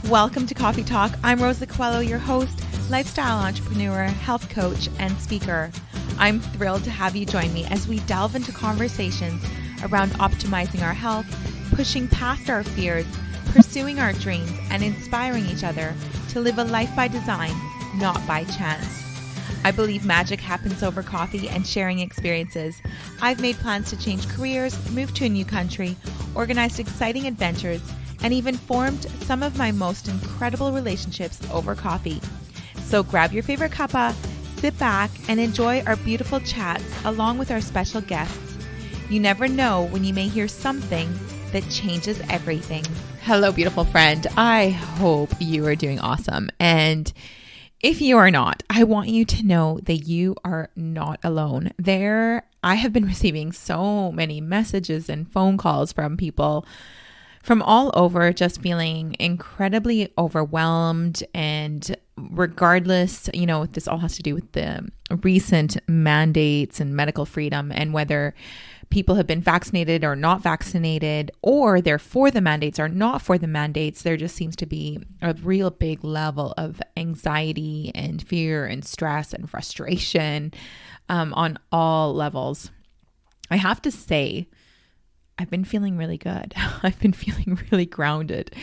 Welcome to Coffee Talk. I'm Rosa Coelho, your host, lifestyle entrepreneur, health coach, and speaker. I'm thrilled to have you join me as we delve into conversations around optimizing our health, pushing past our fears, pursuing our dreams, and inspiring each other to live a life by design, not by chance. I believe magic happens over coffee and sharing experiences. I've made plans to change careers, move to a new country, organized exciting adventures, and even formed some of my most incredible relationships over coffee. So grab your favorite cuppa, sit back, and enjoy our beautiful chats along with our special guests. You never know when you may hear something that changes everything. Hello, beautiful friend. I hope you are doing awesome. And if you are not, I want you to know that you are not alone. I have been receiving so many messages and phone calls from people from all over, just feeling incredibly overwhelmed. And regardless, this all has to do with the recent mandates and medical freedom and whether people have been vaccinated or not vaccinated, or they're for the mandates or not for the mandates. There just seems to be a real big level of anxiety and fear and stress and frustration on all levels. I have to say, I've been feeling really good. I've been feeling really grounded.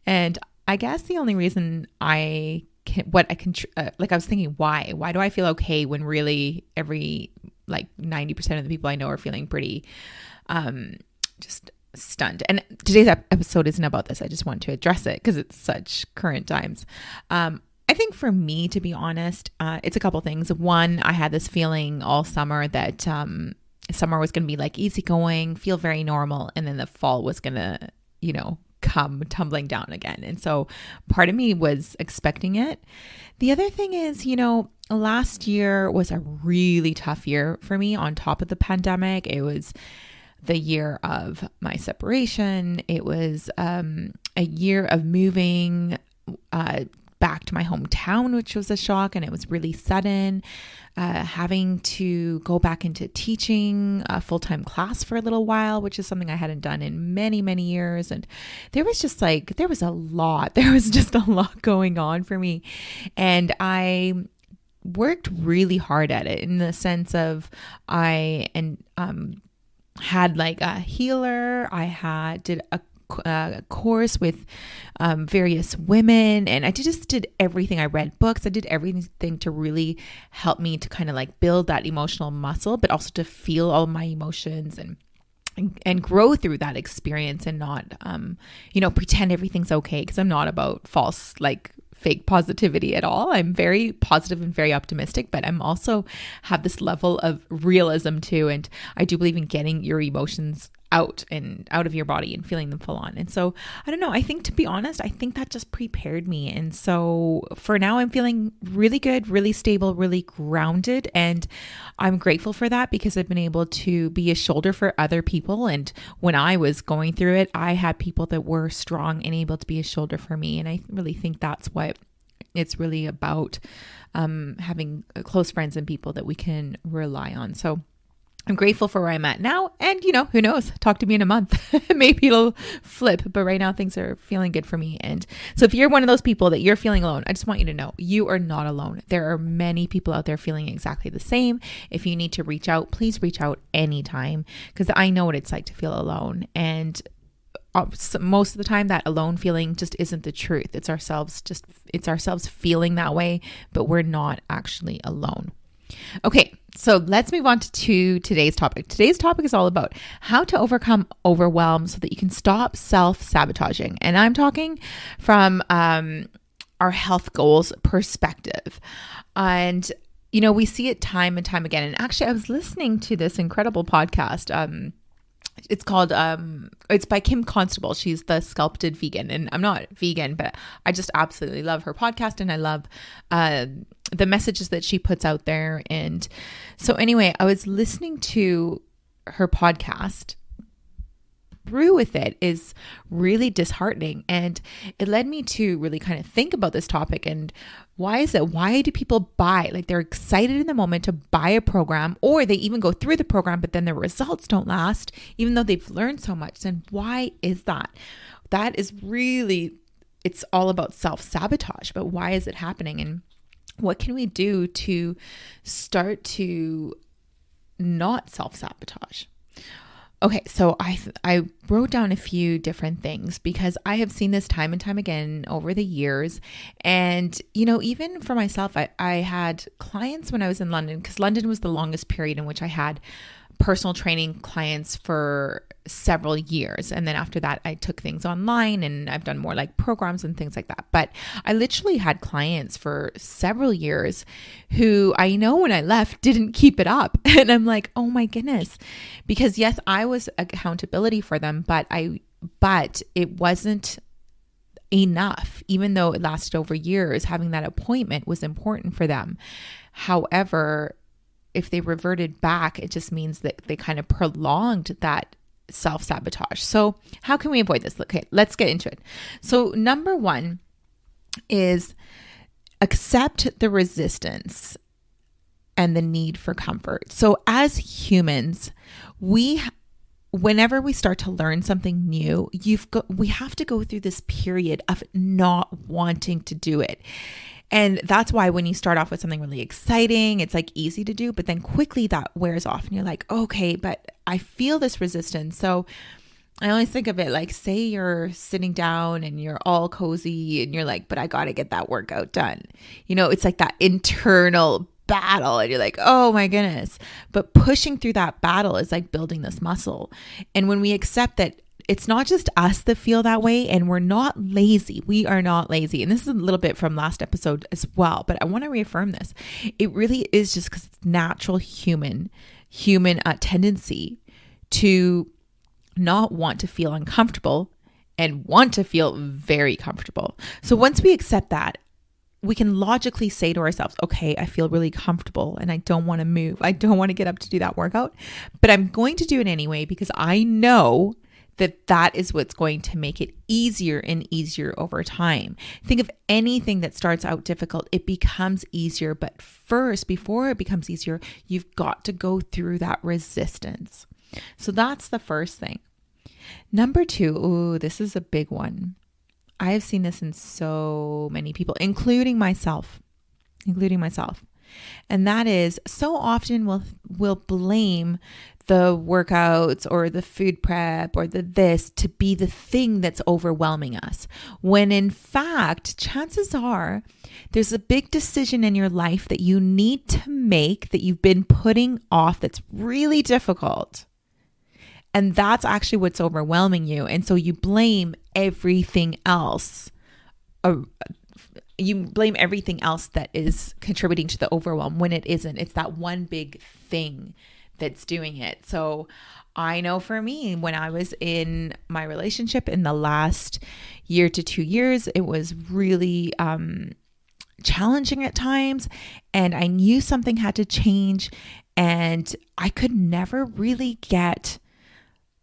And I guess the only reason I was thinking, why do I feel okay when really every 90% of the people I know are feeling pretty just stunned. And today's episode isn't about this. I just want to address it because it's such current times. I think for me, to be honest, it's a couple things. One, I had this feeling all summer that summer was going to be easygoing, feel very normal. And then the fall was going to, come tumbling down again. And so part of me was expecting it. The other thing is, last year was a really tough year for me on top of the pandemic. It was the year of my separation. It was a year of moving back to my hometown, which was a shock, and it was really sudden. Having to go back into teaching a full-time class for a little while, which is something I hadn't done in many, many years. And there was just there was just a lot going on for me. And I worked really hard at it in the sense of I had a healer. I did a course with various women, and I just did everything. I read books. I did everything to really help me to kind of build that emotional muscle, but also to feel all my emotions and grow through that experience and not, pretend everything's okay, because I'm not about false, fake positivity at all. I'm very positive and very optimistic, but I'm also have this level of realism too. And I do believe in getting your emotions out of your body and feeling them full on. And so I don't know, I think, to be honest, I think that just prepared me. And so for now, I'm feeling really good, really stable, really grounded. And I'm grateful for that because I've been able to be a shoulder for other people. And when I was going through it, I had people that were strong and able to be a shoulder for me. And I really think that's what it's really about, having close friends and people that we can rely on. So I'm grateful for where I'm at now. And, who knows? Talk to me in a month. Maybe it'll flip. But right now things are feeling good for me. And so if you're one of those people that you're feeling alone, I just want you to know you are not alone. There are many people out there feeling exactly the same. If you need to reach out, please reach out anytime, because I know what it's like to feel alone. And most of the time that alone feeling just isn't the truth. It's ourselves feeling that way, but we're not actually alone. Okay, so let's move on to today's topic. Today's topic is all about how to overcome overwhelm so that you can stop self-sabotaging. And I'm talking from our health goals perspective. And, we see it time and time again. And actually, I was listening to this incredible podcast. It's called, it's by Kim Constable. She's the Sculpted Vegan, and I'm not vegan, but I just absolutely love her podcast, and I love the messages that she puts out there. And so anyway, I was listening to her podcast. Through with it is really disheartening, and it led me to really kind of think about this topic. And why is it? Why do people buy? They're excited in the moment to buy a program, or they even go through the program, but then the results don't last, even though they've learned so much. And why is that? That is really it's all about self-sabotage. But why is it happening? And what can we do to start to not self-sabotage? Okay, so I wrote down a few different things because I have seen this time and time again over the years. And, even for myself, I had clients when I was in London, because London was the longest period in which I had personal training clients for several years. And then after that, I took things online and I've done more like programs and things like that. But I literally had clients for several years who I know when I left didn't keep it up. And I'm like, oh my goodness. Because yes, I was accountability for them, but it wasn't enough. Even though it lasted over years, having that appointment was important for them. However, if they reverted back, it just means that they kind of prolonged that self-sabotage. So how can we avoid this? Okay, let's get into it. So number one is accept the resistance and the need for comfort. So as humans, whenever we start to learn something new, we have to go through this period of not wanting to do it. And that's why when you start off with something really exciting, it's like easy to do, but then quickly that wears off and you're like, okay, but I feel this resistance. So I always think of it like, say you're sitting down and you're all cozy and you're like, but I got to get that workout done. It's like that internal battle and you're like, oh my goodness. But pushing through that battle is like building this muscle. And when we accept that it's not just us that feel that way, and we're not lazy. We are not lazy. And this is a little bit from last episode as well, but I want to reaffirm this. It really is just because it's natural human tendency to not want to feel uncomfortable and want to feel very comfortable. So once we accept that, we can logically say to ourselves, okay, I feel really comfortable and I don't want to move. I don't want to get up to do that workout, but I'm going to do it anyway because I know that is what's going to make it easier and easier over time. Think of anything that starts out difficult, it becomes easier. But first, before it becomes easier, you've got to go through that resistance. So that's the first thing. Number two, this is a big one. I have seen this in so many people, including myself. And that is, so often we'll blame the workouts or the food prep or this to be the thing that's overwhelming us. When in fact, chances are there's a big decision in your life that you need to make that you've been putting off that's really difficult. And that's actually what's overwhelming you. And so you blame everything else. You blame everything else that is contributing to the overwhelm when it isn't. It's that one big thing that's doing it. So I know for me, when I was in my relationship in the last year to 2 years, it was really challenging at times. And I knew something had to change. And I could never really get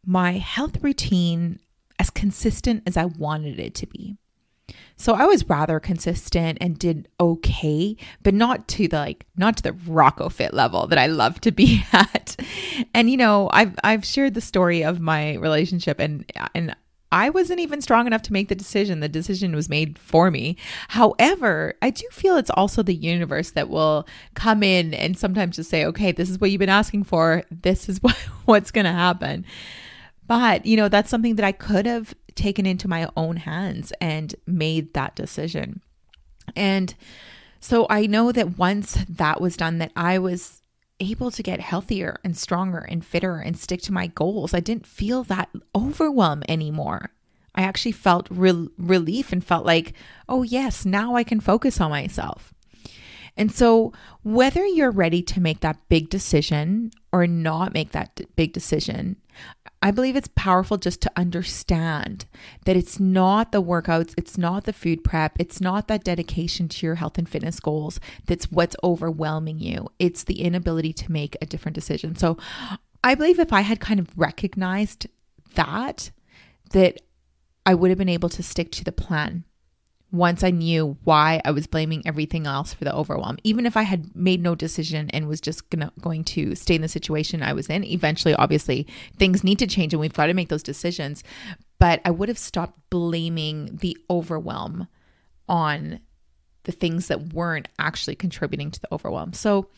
my health routine as consistent as I wanted it to be. So I was rather consistent and did okay, but not to the Rocco Fit level that I love to be at. And I've shared the story of my relationship, and I wasn't even strong enough to make the decision. The decision was made for me. However, I do feel it's also the universe that will come in and sometimes just say, okay, this is what you've been asking for. This is what's going to happen. But, that's something that I could have taken into my own hands and made that decision. And so I know that once that was done, that I was able to get healthier and stronger and fitter and stick to my goals. I didn't feel that overwhelm anymore. I actually felt relief and felt like, oh yes, now I can focus on myself. And so whether you're ready to make that big decision or not make that big decision, I believe it's powerful just to understand that it's not the workouts, it's not the food prep, it's not that dedication to your health and fitness goals that's what's overwhelming you. It's the inability to make a different decision. So I believe if I had kind of recognized that I would have been able to stick to the plan once I knew why I was blaming everything else for the overwhelm. Even if I had made no decision and was just going to stay in the situation I was in, eventually, obviously, things need to change and we've got to make those decisions. but I would have stopped blaming the overwhelm on the things that weren't actually contributing to the overwhelm. So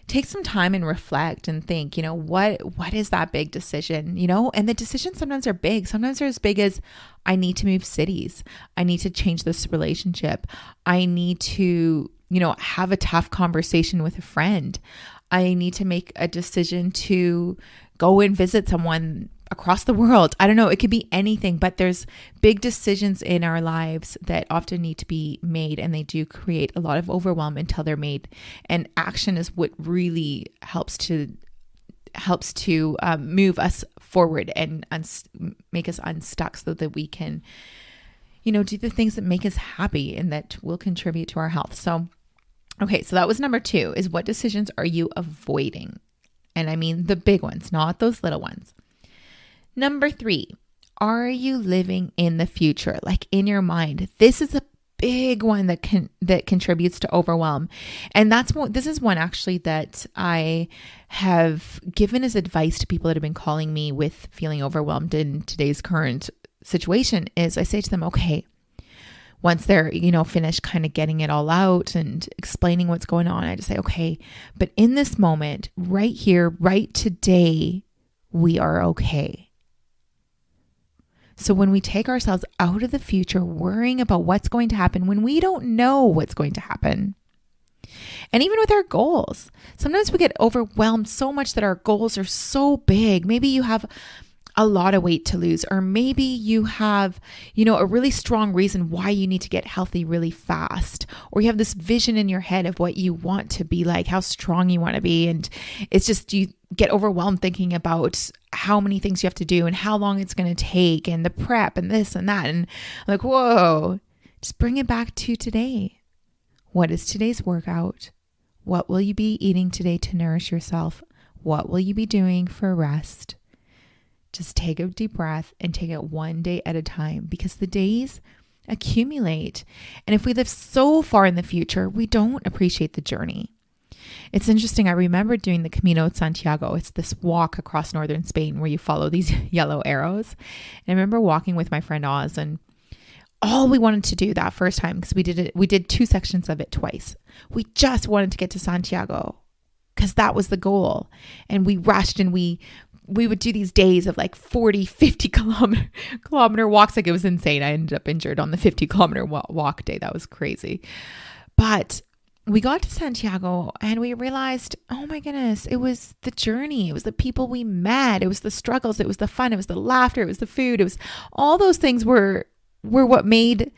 take some time and reflect and think, what is that big decision, and the decisions sometimes are big. Sometimes they're as big as I need to move cities. I need to change this relationship. I need to, have a tough conversation with a friend. I need to make a decision to go and visit someone across the world. I don't know. It could be anything, but there's big decisions in our lives that often need to be made, and they do create a lot of overwhelm until they're made. And action is what really helps to move us forward and make us unstuck, so that we can, do the things that make us happy and that will contribute to our health. So, okay, so that was number 2, is what decisions are you avoiding? And I mean the big ones, not those little ones. Number 3, are you living in the future, like in your mind? This is a big one that contributes to overwhelm. And this is one actually that I have given as advice to people that have been calling me with feeling overwhelmed in today's current situation. Is I say to them, okay, once they're, finished kind of getting it all out and explaining what's going on, I just say, okay, but in this moment, right here, right today, we are okay. So when we take ourselves out of the future, worrying about what's going to happen when we don't know what's going to happen, and even with our goals, sometimes we get overwhelmed so much that our goals are so big. Maybe you have a lot of weight to lose, or maybe you have, a really strong reason why you need to get healthy really fast, or you have this vision in your head of what you want to be like, how strong you want to be. And it's just, you get overwhelmed thinking about how many things you have to do and how long it's going to take and the prep and this and that. And I'm like, whoa, just bring it back to today. What is today's workout? What will you be eating today to nourish yourself? What will you be doing for rest? Just take a deep breath and take it one day at a time, because the days accumulate. And if we live so far in the future, we don't appreciate the journey. It's interesting. I remember doing the Camino de Santiago. It's this walk across northern Spain where you follow these yellow arrows. And I remember walking with my friend Oz, and all we wanted to do that first time, because we did 2 sections of it twice. We just wanted to get to Santiago because that was the goal. And we rushed, and we would do these days of like 40, 50 kilometer walks. Like, it was insane. I ended up injured on the 50 kilometer walk day. That was crazy. But we got to Santiago and we realized, oh my goodness, it was the journey. It was the people we met. It was the struggles. It was the fun. It was the laughter. It was the food. It was all those things were what made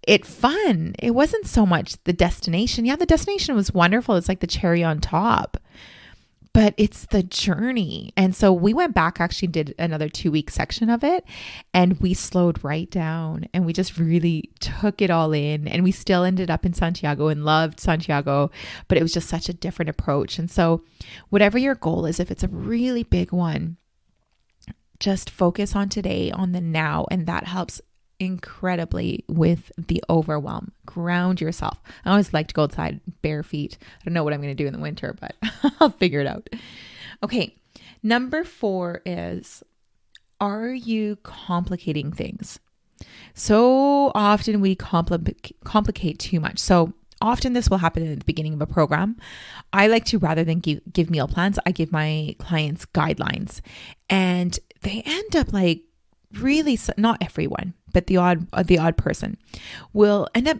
it fun. It wasn't so much the destination. Yeah, the destination was wonderful. It's like the cherry on top. But it's the journey. And so we went back, actually did another 2-week section of it, and we slowed right down and we just really took it all in. And we still ended up in Santiago and loved Santiago, but it was just such a different approach. And so whatever your goal is, if it's a really big one, just focus on today, on the now. And that helps incredibly with the overwhelm. Ground yourself. I always like to go outside bare feet. I don't know what I'm going to do in the winter, but I'll figure it out. Okay. Number 4 is, are you complicating things? So often we complicate too much. So often this will happen at the beginning of a program. I like to, rather than give meal plans, I give my clients guidelines, and they end up like really, not everyone, but the odd person will end up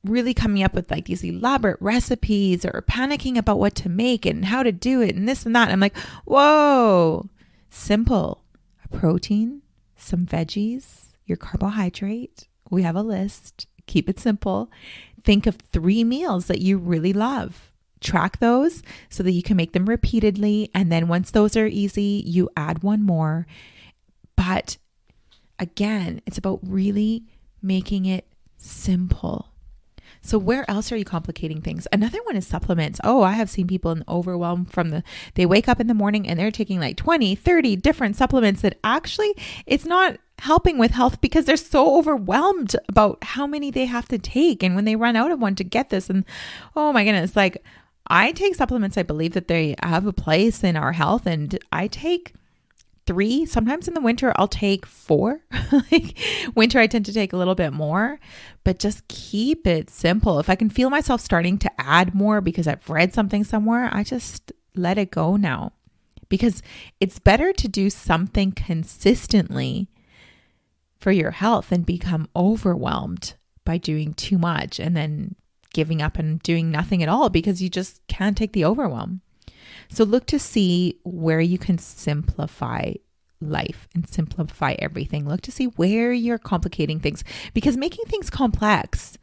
really coming up with like these elaborate recipes, or panicking about what to make and how to do it and this and that. And I'm like, whoa, simple. A protein, some veggies, your carbohydrate. We have a list. Keep it simple. Think of 3 meals that you really love. Track those so that you can make them repeatedly. And then once those are easy, you add one more. But again, it's about really making it simple. So where else are you complicating things? Another one is supplements. Oh, I have seen people in overwhelm they wake up in the morning and they're taking like 20, 30 different supplements that actually it's not helping with health, because they're so overwhelmed about how many they have to take. And when they run out of one to get this, and oh my goodness, like I take supplements. I believe that they have a place in our health, and I take 3. Sometimes in the winter, I'll take 4. Like winter, I tend to take a little bit more, but just keep it simple. If I can feel myself starting to add more because I've read something somewhere, I just let it go now, because it's better to do something consistently for your health than become overwhelmed by doing too much and then giving up and doing nothing at all because you just can't take the overwhelm. So look to see where you can simplify life and simplify everything. Look to see where you're complicating things, because making things complex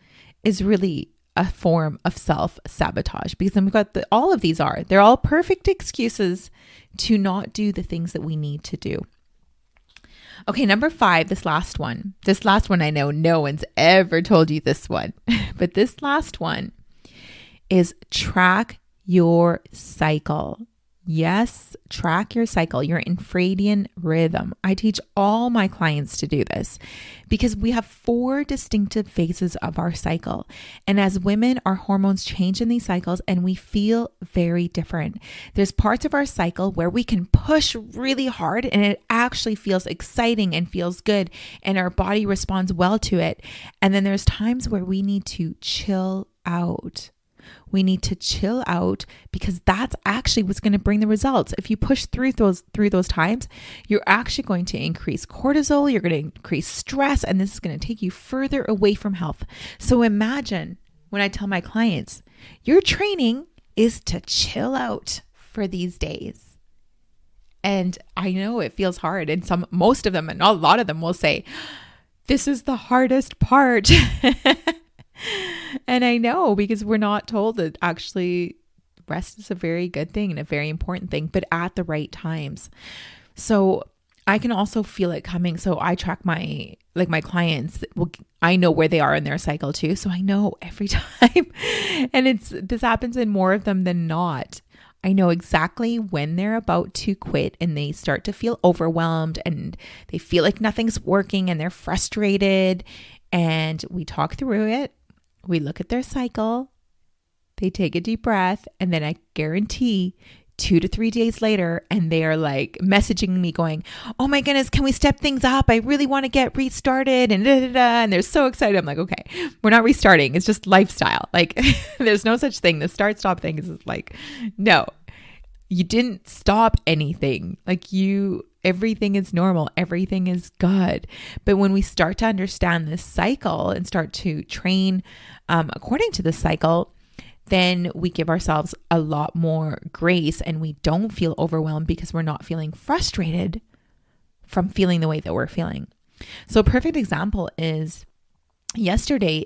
is really a form of self-sabotage, because then we've got all of these they're all perfect excuses to not do the things that we need to do. Okay, number 5, this last one, I know no one's ever told you this one, but this last one is track your cycle. Yes, track your cycle, your infradian rhythm. I teach all my clients to do this because we have 4 distinctive phases of our cycle. And as women, our hormones change in these cycles and we feel very different. There's parts of our cycle where we can push really hard and it actually feels exciting and feels good and our body responds well to it. And then there's times where we need to chill out. We need to chill out because that's actually what's going to bring the results. If you push through those times, you're actually going to increase cortisol, you're going to increase stress, and this is going to take you further away from health. So imagine when I tell my clients, your training is to chill out for these days. And I know it feels hard, and most of them, and a lot of them will say, this is the hardest part. And I know, because we're not told that actually rest is a very good thing and a very important thing, but at the right times. So I can also feel it coming. So I track my clients. I know where they are in their cycle too. So I know every time, and this happens in more of them than not. I know exactly when they're about to quit and they start to feel overwhelmed and they feel like nothing's working and they're frustrated, and we talk through it. We look at their cycle, they take a deep breath, and then I guarantee 2 to 3 days later, and they are like messaging me going, oh my goodness, can we step things up? I really want to get restarted and and they're so excited. I'm like, okay, we're not restarting. It's just lifestyle. Like there's no such thing. The start-stop thing is like, no, you didn't stop anything. Everything is normal. Everything is good. But when we start to understand this cycle and start to train according to the cycle, then we give ourselves a lot more grace and we don't feel overwhelmed because we're not feeling frustrated from feeling the way that we're feeling. So a perfect example is yesterday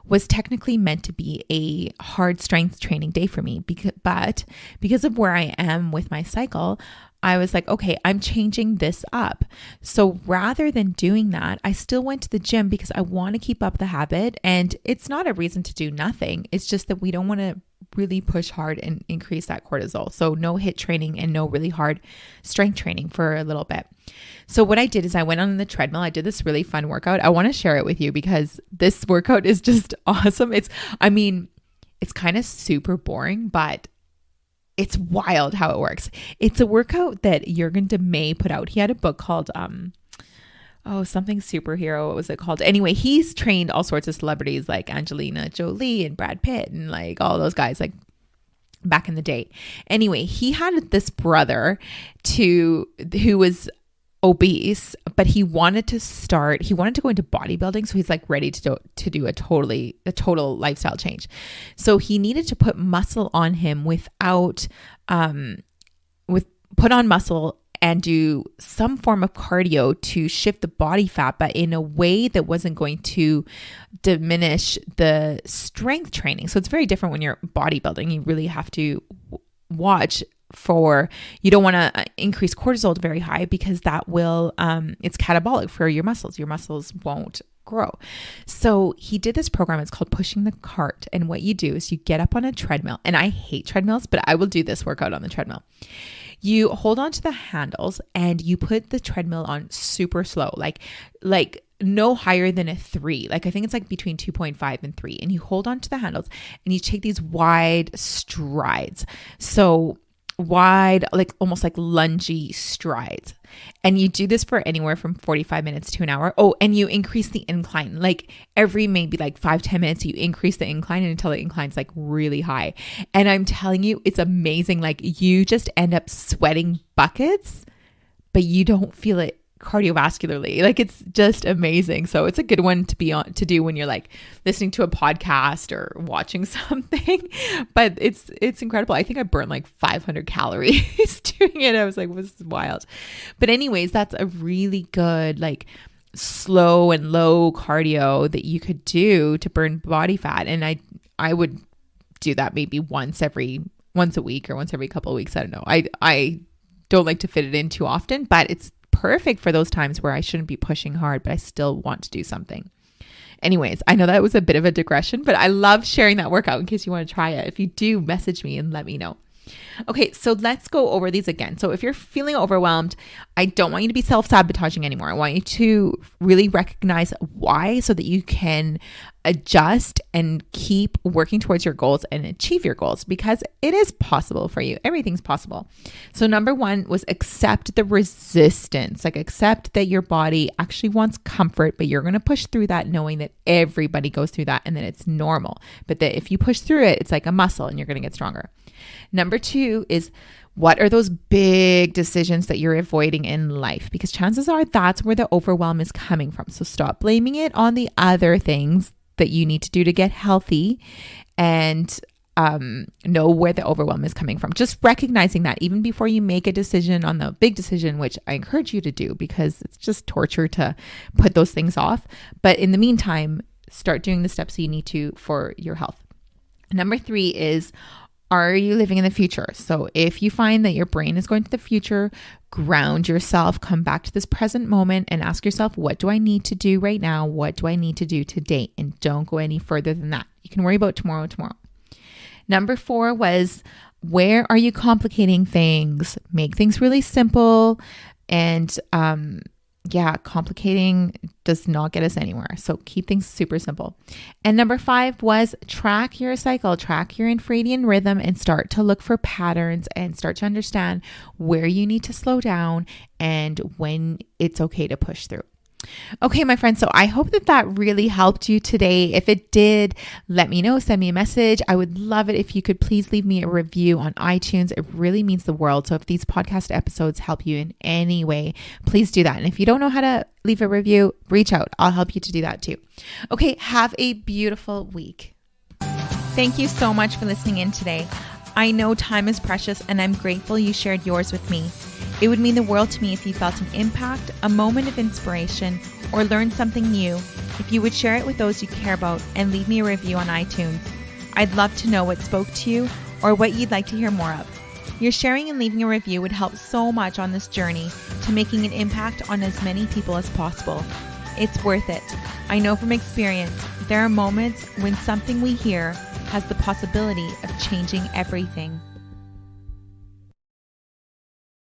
was technically meant to be a hard strength training day for me, but because of where I am with my cycle, I was like, okay, I'm changing this up. So rather than doing that, I still went to the gym because I want to keep up the habit. And it's not a reason to do nothing. It's just that we don't want to really push hard and increase that cortisol. So no HIIT training and no really hard strength training for a little bit. So what I did is I went on the treadmill. I did this really fun workout. I want to share it with you because this workout is just awesome. It's kind of super boring, but it's wild how it works. It's a workout that Jürgen de May put out. He had a book called, something superhero. What was it called? Anyway, he's trained all sorts of celebrities like Angelina Jolie and Brad Pitt and like all those guys like back in the day. Anyway, he had this brother who was obese, but he wanted to go into bodybuilding. So he's like ready to do a total lifestyle change. So he needed to put muscle on him put on muscle and do some form of cardio to shift the body fat, but in a way that wasn't going to diminish the strength training. So it's very different when you're bodybuilding. You really have to watch you don't want to increase cortisol very high because that will, it's catabolic for your muscles. Your muscles won't grow. So he did this program. It's called Pushing the Cart. And what you do is you get up on a treadmill, and I hate treadmills, but I will do this workout on the treadmill. You hold on to the handles and you put the treadmill on super slow, like no higher than a 3. Like I think it's like between 2.5 and 3. And you hold on to the handles and you take these wide strides. So wide, like almost like lungy strides. And you do this for anywhere from 45 minutes to an hour. Oh, and you increase the incline. Like every maybe like 5-10 minutes, you increase the incline until the incline's like really high. And I'm telling you, it's amazing. Like you just end up sweating buckets, but you don't feel it cardiovascularly. Like it's just amazing. So it's a good one to be on to do when you're like listening to a podcast or watching something. But it's incredible. I think I burned like 500 calories doing it. I was like, this is wild. But anyways, that's a really good like slow and low cardio that you could do to burn body fat. And I would do that maybe once a week or once every couple of weeks. I don't know. I don't like to fit it in too often, but it's perfect for those times where I shouldn't be pushing hard, but I still want to do something. Anyways, I know that was a bit of a digression, but I love sharing that workout in case you want to try it. If you do, message me and let me know. Okay, so let's go over these again. So if you're feeling overwhelmed, I don't want you to be self-sabotaging anymore. I want you to really recognize why so that you can adjust and keep working towards your goals and achieve your goals, because it is possible for you. Everything's possible. So number one was accept the resistance. Like accept that your body actually wants comfort, but you're going to push through that knowing that everybody goes through that and that it's normal. But that if you push through it, it's like a muscle and you're going to get stronger. Number two is, what are those big decisions that you're avoiding in life? Because chances are that's where the overwhelm is coming from. So stop blaming it on the other things that you need to do to get healthy, and know where the overwhelm is coming from. Just recognizing that even before you make a decision on the big decision, which I encourage you to do because it's just torture to put those things off. But in the meantime, start doing the steps you need to for your health. Number three is, are you living in the future? So if you find that your brain is going to the future, ground yourself, come back to this present moment and ask yourself, what do I need to do right now? What do I need to do today? And don't go any further than that. You can worry about tomorrow. Number four was, where are you complicating things? Make things really simple. And complicating does not get us anywhere. So keep things super simple. And number five was, track your cycle, track your infradian rhythm, and start to look for patterns and start to understand where you need to slow down and when it's okay to push through. Okay, my friends, so I hope that really helped you today. If it did, let me know, send me a message. I would love it if you could please leave me a review on iTunes. It really means the world. So if these podcast episodes help you in any way, please do that. And if you don't know how to leave a review, reach out. I'll help you to do that too. Okay, have a beautiful week. Thank you so much for listening in today. I know time is precious and I'm grateful you shared yours with me. It would mean the world to me if you felt an impact, a moment of inspiration, or learned something new, if you would share it with those you care about and leave me a review on iTunes. I'd love to know what spoke to you or what you'd like to hear more of. Your sharing and leaving a review would help so much on this journey to making an impact on as many people as possible. It's worth it. I know from experience, there are moments when something we hear has the possibility of changing everything.